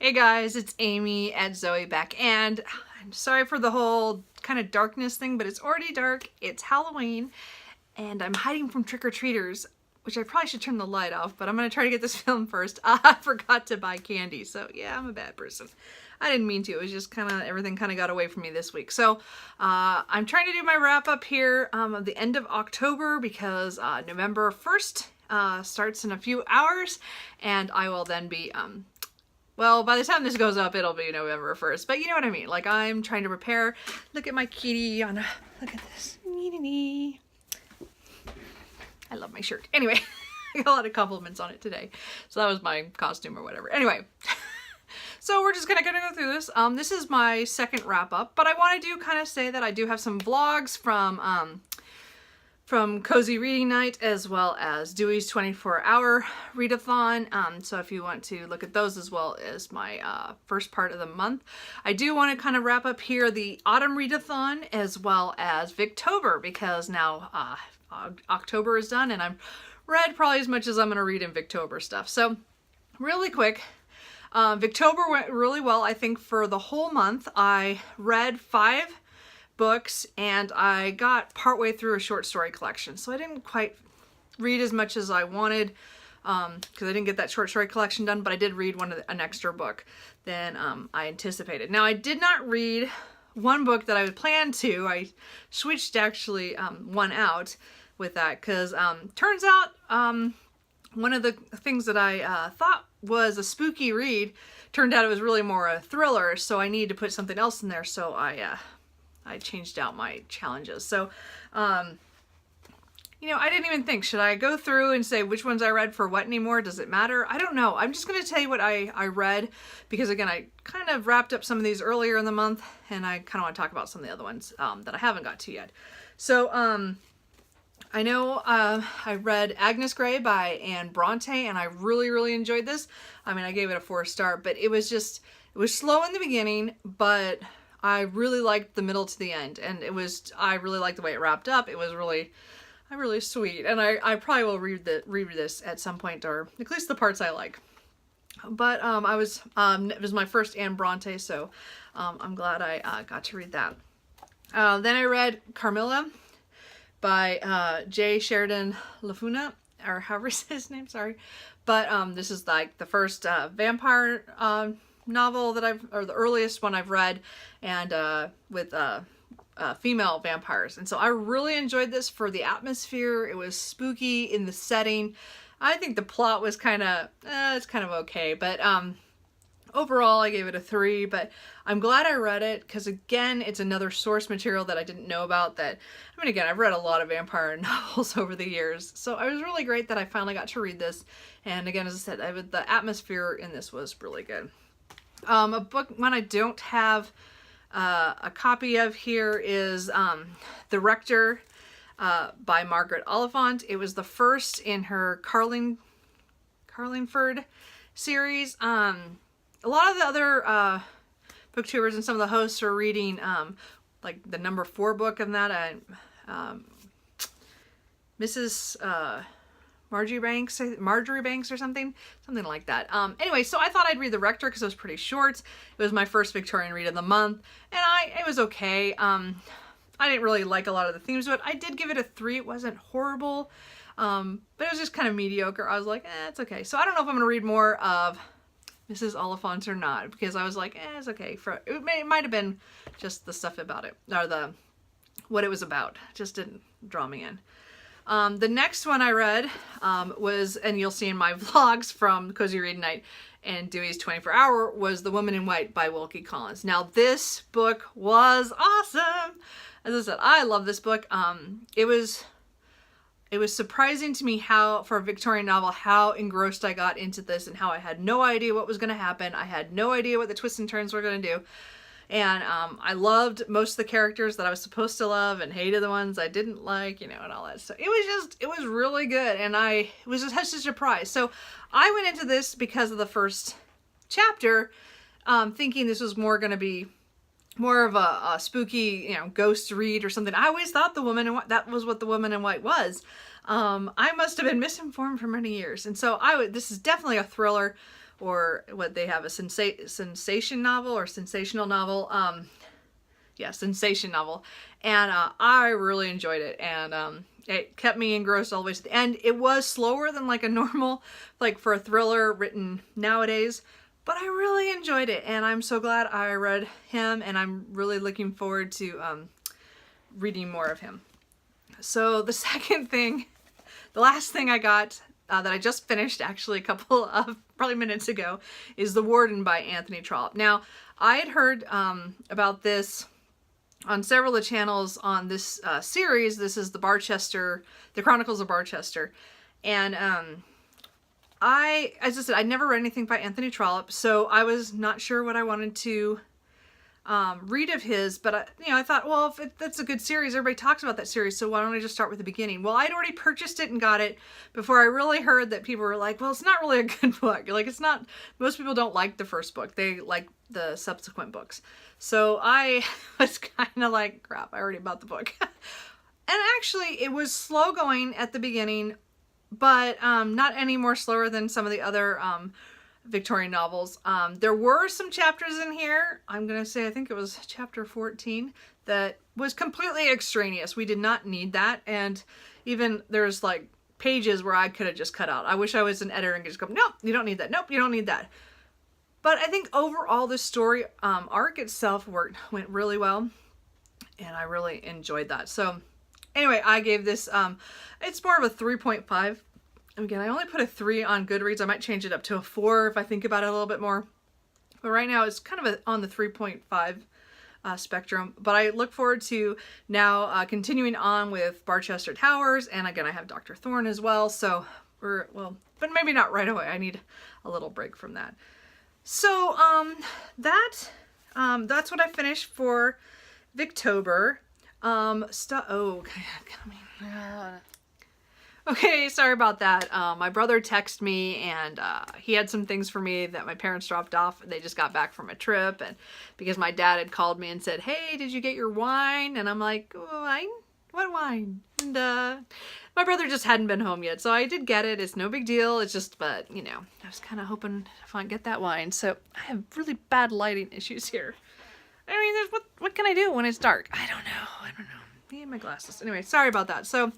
Hey guys, it's Amy at Zoe back, and I'm sorry for the whole kind of darkness thing, but it's already dark, it's Halloween, and I'm hiding from trick-or-treaters, which I probably should turn the light off, but I'm gonna try to get this film first. I forgot to buy candy, so yeah, I'm a bad person. I didn't mean to, it was just everything kind of got away from me this week. So I'm trying to do my wrap up here of the end of October because November 1st starts in a few hours, and I will then be well, by the time this goes up, it'll be November 1st. But you know what I mean. Like, I'm trying to prepare. Look at my kitty on a... Look at this. I love my shirt. Anyway, I got a lot of compliments on it today. So that was my costume or whatever. Anyway. So we're just gonna go through this. This is my second wrap up. But I want to do kind of say that I do have some vlogs from Cozy Reading Night, as well as Dewey's 24-hour readathon. So if you want to look at those, as well as my first part of the month. I do want to kind of wrap up here the autumn readathon, as well as Victober, because now October is done, and I've read probably as much as I'm going to read in Victober stuff. So really quick, Victober went really well. I think for the whole month, I read 5 books, and I got partway through a short story collection, so I didn't quite read as much as I wanted because I didn't get that short story collection done, but I did read an extra book than I anticipated. Now, I did not read one book that I would plan to. I switched actually one out with that because turns out one of the things that I thought was a spooky read turned out it was really more a thriller, so I needed to put something else in there, so I changed out my challenges. So, you know, I didn't even think, should I go through and say which ones I read for what anymore? Does it matter? I don't know. I'm just going to tell you what I read, because again, I kind of wrapped up some of these earlier in the month, and I kind of want to talk about some of the other ones that I haven't got to yet. So, I know I read Agnes Grey by Anne Bronte, and I really, really enjoyed this. I mean, I gave it a 4-star, but it was slow in the beginning, but I really liked the middle to the end, and I really liked the way it wrapped up. It was really sweet, and I probably will read this at some point, or at least the parts I like. But it was my first Anne Bronte, so I'm glad I got to read that. Then I read Carmilla by J. Sheridan LaFuna, or however he says his name, sorry. But this is like the first vampire novel that or the earliest one I've read, and with female vampires. And so I really enjoyed this for the atmosphere. It was spooky in the setting. I think the plot was it's kind of okay, but overall I gave it a 3, but I'm glad I read it, because again, it's another source material that I didn't know about. That, I mean, again, I've read a lot of vampire novels over the years, so it was really great that I finally got to read this. And again, as I said, the atmosphere in this was really good. A book one I don't have a copy of here is The Rector by Margaret Oliphant. It was the first in her Carlingford series. A lot of the other booktubers and some of the hosts are reading like the number 4 book of that, Mrs. Marjorie Banks or something like that. Anyway, so I thought I'd read The Rector because it was pretty short. It was my first Victorian read of the month, and it was okay. I didn't really like a lot of the themes of it. I did give it a 3. It wasn't horrible, but it was just kind of mediocre. I was like, it's okay. So I don't know if I'm going to read more of Mrs. Oliphant or not, because I was like, it's okay. It might have been just the stuff about it, or what it was about. It just didn't draw me in. The next one I read was, and you'll see in my vlogs from Cozy Reading Night and Dewey's 24-hour, was The Woman in White by Wilkie Collins. Now, this book was awesome. As I said, I love this book. It was surprising to me for a Victorian novel, how engrossed I got into this, and how I had no idea what was going to happen. I had no idea what the twists and turns were going to do. And I loved most of the characters that I was supposed to love, and hated the ones I didn't like, and all that stuff. It was really good, and it was just such a surprise. So I went into this because of the first chapter, thinking this was going to be more of a spooky, ghost read or something. I always thought that was what The Woman in White was. I must have been misinformed for many years. And so this is definitely a thriller or what they have, a sensation novel or sensational novel. Yeah, sensation novel. And I really enjoyed it. And it kept me engrossed all the way to the end. It was slower than like a normal, like for a thriller written nowadays. But I really enjoyed it. And I'm so glad I read him. And I'm really looking forward to reading more of him. So the second thing, the last thing I got that I just finished actually a couple of probably minutes ago is The Warden by Anthony Trollope. Now, I had heard about this on several of the channels on this series. This is the Chronicles of Barchester. And as I said, I'd never read anything by Anthony Trollope, so I was not sure what I wanted to read of his, but I thought, well, if that's a good series, everybody talks about that series, so why don't I just start with the beginning? Well, I'd already purchased it and got it before I really heard that people were like, well, it's not really a good book. Like, it's not, most people don't like the first book. They like the subsequent books. So I was kind of like, crap, I already bought the book. And actually, it was slow going at the beginning, but not any more slower than some of the other Victorian novels. There were some chapters in here, I'm gonna say, I think it was chapter 14, that was completely extraneous. We did not need that, and even there's like pages where I could have just cut out. I wish I was an editor and could just go, nope, you don't need that, nope, you don't need that. But I think overall the story arc itself went really well, and I really enjoyed that. So anyway, I gave this, it's more of a 3.5. Again, I only put a 3 on Goodreads. I might change it up to a 4 if I think about it a little bit more. But right now it's kind of on the 3.5 spectrum. But I look forward to now continuing on with Barchester Towers. And again, I have Dr. Thorne as well. So but maybe not right away. I need a little break from that. So that's what I finished for Victober. Okay, sorry about that. My brother texted me, and he had some things for me that my parents dropped off. They just got back from a trip, and because my dad had called me and said, hey, did you get your wine? And I'm like, wine? What wine? And my brother just hadn't been home yet, so I did get it. It's no big deal. It's just, but, I was kind of hoping to get that wine. So I have really bad lighting issues here. I mean, what can I do when it's dark? I don't know. Me and my glasses. Anyway, sorry about that. So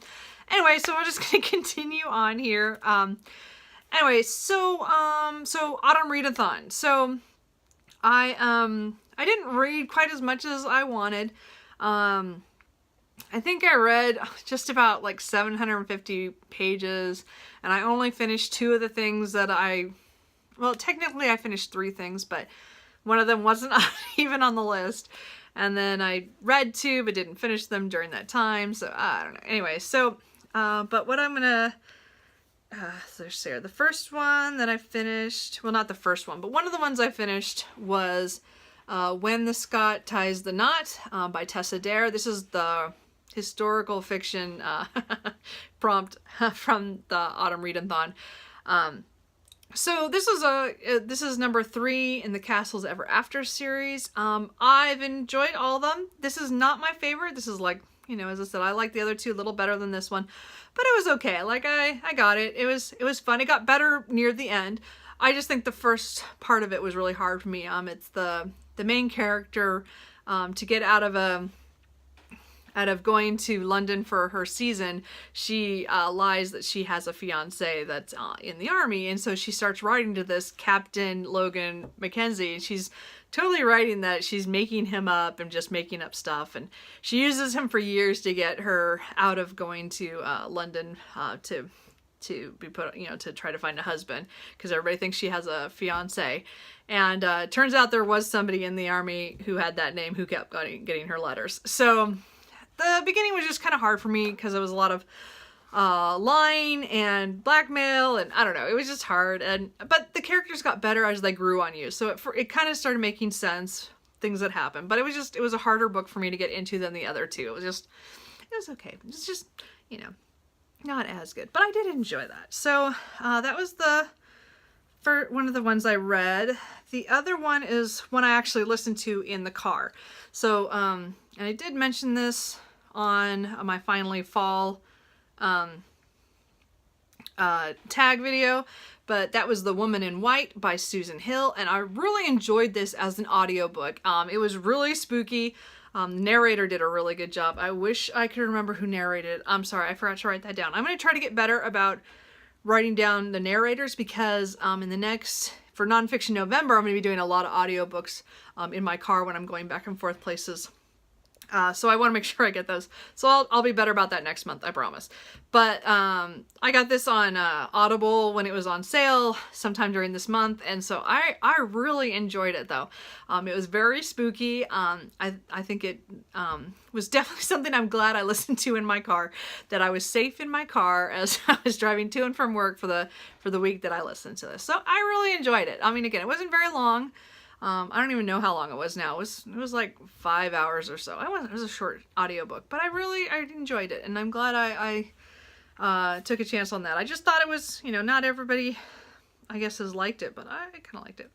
anyway, so we're just going to continue on here. Anyway, so autumn readathon. So I didn't read quite as much as I wanted. I think I read just about like 750 pages, and I only finished 2 of the things that well, technically I finished 3 things, but one of them wasn't even on the list. And then I read 2, but didn't finish them during that time. So I don't know. Anyway, so, but what I'm gonna, share. The first one that I finished, well, not the first one, but one of the ones I finished was When the Scot Ties the Knot by Tessa Dare. This is the historical fiction prompt from the Autumn Readathon. So this is number 3 in the Castles Ever After series. I've enjoyed all of them. This is not my favorite. This is like, as I said, I like the other 2 a little better than this one, but it was okay. Like I got it. It was fun. It got better near the end. I just think the first part of it was really hard for me. It's the main character to get out of going to London for her season, she lies that she has a fiance that's in the army, and so she starts writing to this Captain Logan Mackenzie, and she's totally writing that she's making him up and just making up stuff, and she uses him for years to get her out of going to London to be put, to try to find a husband, because everybody thinks she has a fiance. And turns out there was somebody in the army who had that name who kept getting her letters. So the beginning was just kind of hard for me because there was a lot of lying and blackmail, and I don't know, it was just hard. But the characters got better as they grew on you, so it kind of started making sense, things that happened. But it was a harder book for me to get into than the other 2. It was okay. It's just, not as good, but I did enjoy that. So that was one of the ones I read. The other one is one I actually listened to in the car. So, and I did mention this on my Finally Fall tag video, but that was The Woman in White by Susan Hill, and I really enjoyed this as an audiobook. It was really spooky. Narrator did a really good job. I wish I could remember who narrated. I'm sorry, I forgot to write that down. I'm going to try to get better about writing down the narrators, because in the next, for Nonfiction November, I'm going to be doing a lot of audiobooks in my car when I'm going back and forth places. So I want to make sure I get those. So I'll be better about that next month, I promise. But I got this on Audible when it was on sale sometime during this month, and so I really enjoyed it though. It was very spooky. I think it was definitely something I'm glad I listened to in my car, that I was safe in my car as I was driving to and from work for the week that I listened to this. So I really enjoyed it. I mean, again, it wasn't very long. I don't even know how long it was now. It was like 5 hours or so. It was a short audiobook, but I enjoyed it, and I'm glad I took a chance on that. I just thought it was, not everybody, I guess, has liked it, but I kind of liked it.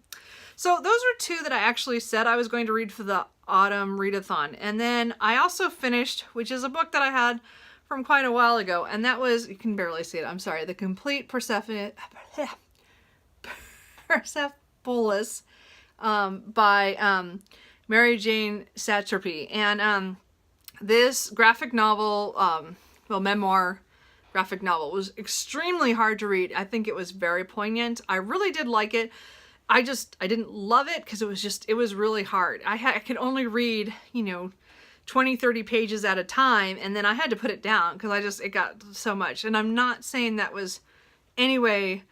So those were two that I actually said I was going to read for the autumn readathon. And then I also finished, which is a book that I had from quite a while ago, and that was, you can barely see it, I'm sorry, The Complete Persepolis by Mary Jane Satrapy. And this graphic novel, memoir graphic novel, was extremely hard to read. I think it was very poignant. I really did like it. I didn't love it because it was really hard. I could only read, 20, 30 pages at a time, and then I had to put it down because it got so much. And I'm not saying that was, anyway,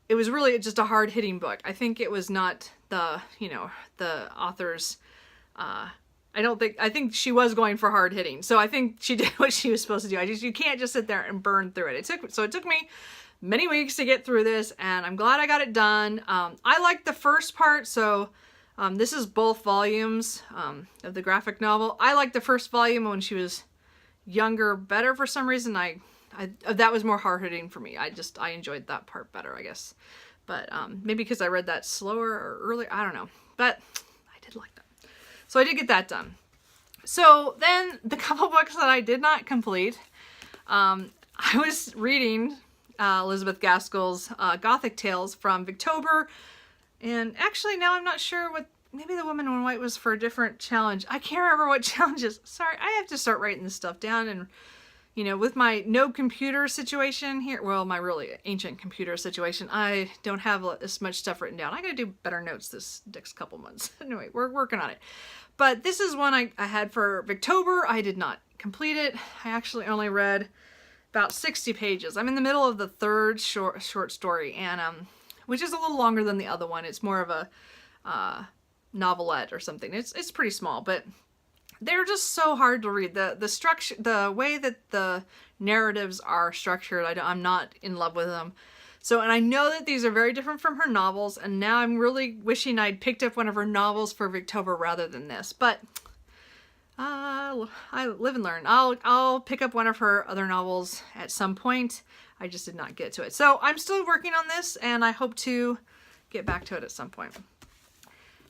it was really just a hard-hitting book. I think it was not the author's, I think she was going for hard-hitting. So I think she did what she was supposed to do. You can't just sit there and burn through it. It took me many weeks to get through this, and I'm glad I got it done. I liked the first part, so this is both volumes of the graphic novel. I liked the first volume when she was younger better for some reason. That was more hard-hitting for me. I enjoyed that part better, I guess. But maybe because I read that slower or earlier, I don't know. But I did like that. So I did get that done. So then the couple books that I did not complete, I was reading Elizabeth Gaskell's Gothic Tales from Victober. And actually now I'm not sure what, maybe The Woman in White was for a different challenge. I can't remember what challenges. Sorry, I have to start writing this stuff down. And with my no computer situation here, well, my really ancient computer situation, I don't have as much stuff written down. I gotta do better notes this next couple months. Anyway, we're working on it. But this is one I had for Victober. I did not complete it. I actually only read about 60 pages. I'm in the middle of the third short story, and which is a little longer than the other one. It's more of a novelette or something. It's pretty small, but they're just so hard to read. The structure, the way that the narratives are structured, I'm not in love with them. So, and I know that these are very different from her novels, and now I'm really wishing I'd picked up one of her novels for Victober rather than this. But I live and learn. I'll pick up one of her other novels at some point. I just did not get to it. So I'm still working on this, and I hope to get back to it at some point.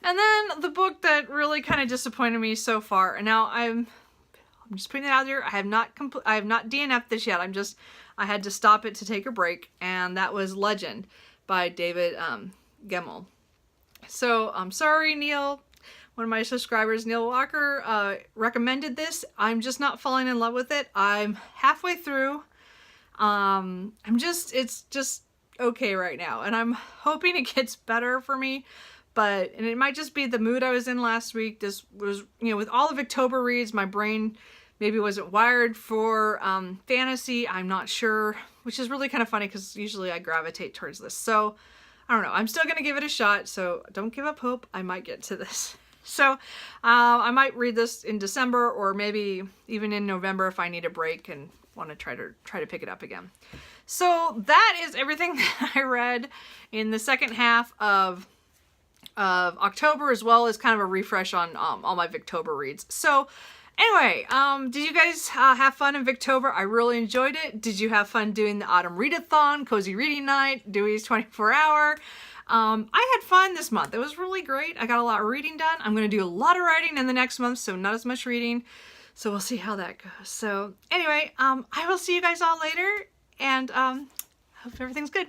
And then the book that really kind of disappointed me so far, and now I'm just putting it out there. I have not DNF'd this yet. I had to stop it to take a break, and that was Legend by David Gemmell. So I'm sorry, Neil. One of my subscribers, Neil Walker, recommended this. I'm just not falling in love with it. I'm halfway through. It's just okay right now, and I'm hoping it gets better for me. And it might just be the mood I was in last week. This was, with all the Victober reads, my brain maybe wasn't wired for fantasy. I'm not sure, which is really kind of funny because usually I gravitate towards this. So I don't know. I'm still going to give it a shot. So don't give up hope. I might get to this. So I might read this in December, or maybe even in November if I need a break and want to try to pick it up again. So that is everything that I read in the second half of October, as well as kind of a refresh on all my Victober reads. So anyway, did you guys have fun in Victober? I really enjoyed it. Did you have fun doing the autumn readathon, cozy reading night, Dewey's 24-hour? I had fun this month. It was really great. I got a lot of reading done. I'm going to do a lot of writing in the next month, so not as much reading. So we'll see how that goes. So anyway, I will see you guys all later, and hope everything's good.